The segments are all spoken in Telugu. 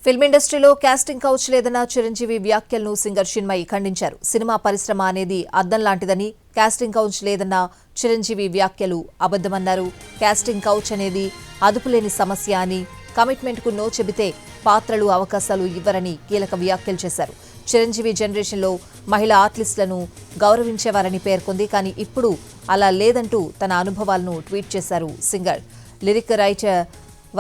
ఫిల్మ్ ఇండస్ట్రీలో కాస్టింగ్ కౌచ్ లేదన్న చిరంజీవి వ్యాఖ్యలను సింగర్ చిన్మయి ఖండించారు. సినిమా పరిశ్రమ అనేది అద్దం లాంటిదని, కాస్టింగ్ కౌచ్ లేదన్న చిరంజీవి వ్యాఖ్యలు అబద్దమన్నారు. కాస్టింగ్ కౌచ్ అనేది అదుపులేని సమస్య అని, కమిట్మెంట్కు నో చెబితే పాత్రలు అవకాశాలు ఇవ్వరని కీలక వ్యాఖ్యలు చేశారు. చిరంజీవి జనరేషన్లో మహిళా ఆర్టిస్టులను గౌరవించేవారని పేర్కొంది. కానీ ఇప్పుడు అలా లేదంటూ తన అనుభవాలను ట్వీట్ చేశారు సింగర్. లిరిక్ రైటర్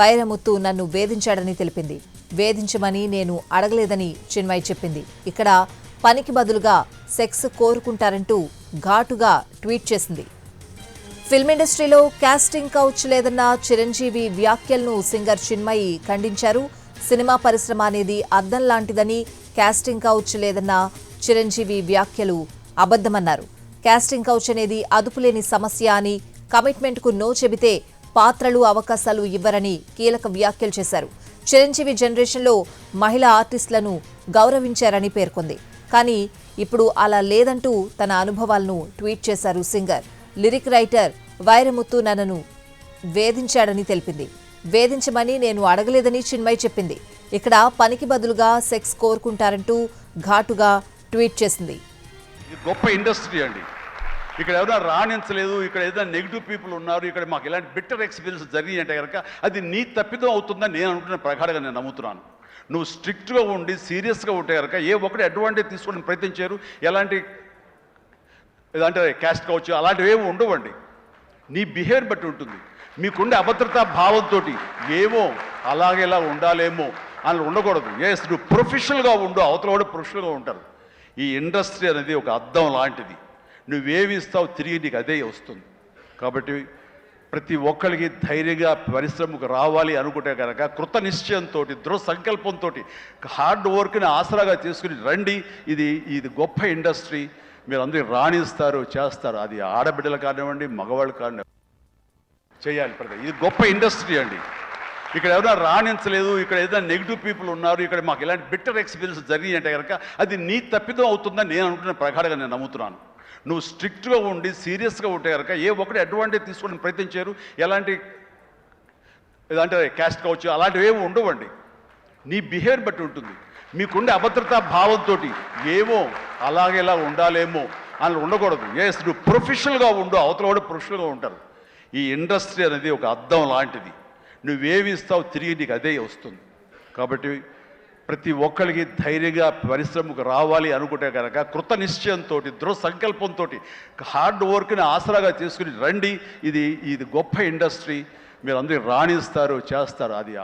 వైరముత్తు నన్ను వేధించాడని తెలిపింది. వేధించమని నేను అడగలేదని చిన్మయి చెప్పింది. ఇక్కడ పనికి బదులుగా సెక్స్ కోరుకుంటారంటూ ఘాటుగా ట్వీట్ చేసింది. ఫిల్మ్ ఇండస్ట్రీలో కాస్టింగ్ కౌచ్ లేదన్న చిరంజీవి వ్యాఖ్యలను సింగర్ చిన్మయి ఖండించారు. సినిమా పరిశ్రమ అనేది అద్దం లాంటిదని, కాస్టింగ్ కౌచ్ లేదన్న చిరంజీవి వ్యాఖ్యలు అబద్దమన్నారు. కాస్టింగ్ కౌచ్ అనేది అదుపులేని సమస్య అని, కమిట్మెంట్కు నో చెబితే పాత్రలు అవకాశాలు ఇవ్వరని కీలక వ్యాఖ్యలు చేశారు. చిరంజీవి జనరేషన్లో మహిళా ఆర్టిస్టులను గౌరవించారని పేర్కొంది. కానీ ఇప్పుడు అలా లేదంటూ తన అనుభవాలను ట్వీట్ చేశారు సింగర్. లిరిక్ రైటర్ వైరముత్తు నన్ను వేధించాడని తెలిపింది. వేధించమని నేను అడగలేదని చిన్మయి చెప్పింది. ఇక్కడ పనికి బదులుగా సెక్స్ కోరుకుంటారంటూ ఘాటుగా ట్వీట్ చేసింది. గొప్ప ఇండస్ట్రీ అండి. ఇక్కడ ఎవరైనా రాణించలేదు, ఇక్కడ ఏదైనా నెగిటివ్ పీపుల్ ఉన్నారు, ఇక్కడ మాకు ఇలాంటి బిట్టర్ ఎక్స్పీరియన్స్ జరిగి అంటే కనుక అది నీ తప్పిదం అవుతుందని నేను అనుకున్న ప్రకారంగా నేను నమ్ముతున్నాను. నువ్వు స్ట్రిక్ట్గా ఉండి సీరియస్గా ఉంటే కనుక ఏ ఒక్కటి అడ్వాంటేజ్ తీసుకోవడం ప్రయత్నించారు. ఎలాంటి ఏదంటే క్యాస్ట్ కావచ్చు అలాంటివి ఏమి ఉండవండి. నీ బిహేవియర్ బట్టి ఉంటుంది. మీకుండే అభద్రతా భావంతో ఏమో అలాగేలా ఉండాలేమో అని ఉండకూడదు. ఎస్, నువ్వు ప్రొఫెషనల్గా ఉండు, అవతల కూడా ప్రొఫెషనల్గా ఉంటారు. ఈ ఇండస్ట్రీ అనేది ఒక అద్దం లాంటిది. నువ్వేమి ఇస్తావు తిరిగి నీకు అదే వస్తుంది. కాబట్టి ప్రతి ఒక్కరికి ధైర్యంగా పరిశ్రమకు రావాలి అనుకుంటే కనుక కృత నిశ్చయంతో, దృఢ సంకల్పంతో, హార్డ్ వర్క్ని ఆసరాగా తీసుకుని రండి. ఇది గొప్ప ఇండస్ట్రీ. మీరు అందరూ రాణిస్తారు, చేస్తారు. అది ఆడబిడ్డలు కానివ్వండి, మగవాళ్ళు కానివ్వండి, చేయాలి. ఇది గొప్ప ఇండస్ట్రీ అండి. ఇక్కడ ఎవరైనా రాణించలేదు, ఇక్కడ ఏదైనా నెగిటివ్ పీపుల్ ఉన్నారు, ఇక్కడ మాకు ఇలాంటి బిట్టర్ ఎక్స్పీరియన్స్ జరిగి అంటే కనుక అది నీ తప్పిదం అవుతుందని నేను అనుకున్న ప్రకారంగా నేను నమ్ముతున్నాను. నువ్వు స్ట్రిక్ట్గా ఉండి సీరియస్గా ఉంటే కనుక ఏ ఒక్కటి అడ్వాంటేజ్ తీసుకోవడం ప్రయత్నించారు. ఎలాంటి ఏదంటే క్యాస్ట్ కావచ్చు అలాంటివి ఏమి ఉండవండి. నీ బిహేవియర్ బట్టి ఉంటుంది. మీకుండే అభద్రతా భావంతో ఏమో అలాగేలా ఉండాలేమో అని ఉండకూడదు. ఎస్, నువ్వు ప్రొఫెషనల్గా ఉండు, అవతల కూడా ప్రొఫెషనల్గా ఉంటారు. ఈ ఇండస్ట్రీ అనేది ఒక అద్దం లాంటిది. నువ్వేమి ఇస్తావు తిరిగి నీకు అదే వస్తుంది. కాబట్టి ప్రతి ఒక్కరికి ధైర్యంగా పరిశ్రమకు రావాలి అనుకుంటే కనుక కృత నిశ్చయంతో, దృఢ సంకల్పంతో, హార్డ్ వర్క్ని ఆసరాగా తీసుకుని రండి. ఇది గొప్ప ఇండస్ట్రీ. మీరు అందరూ రాణిస్తారు, చేస్తారు. అది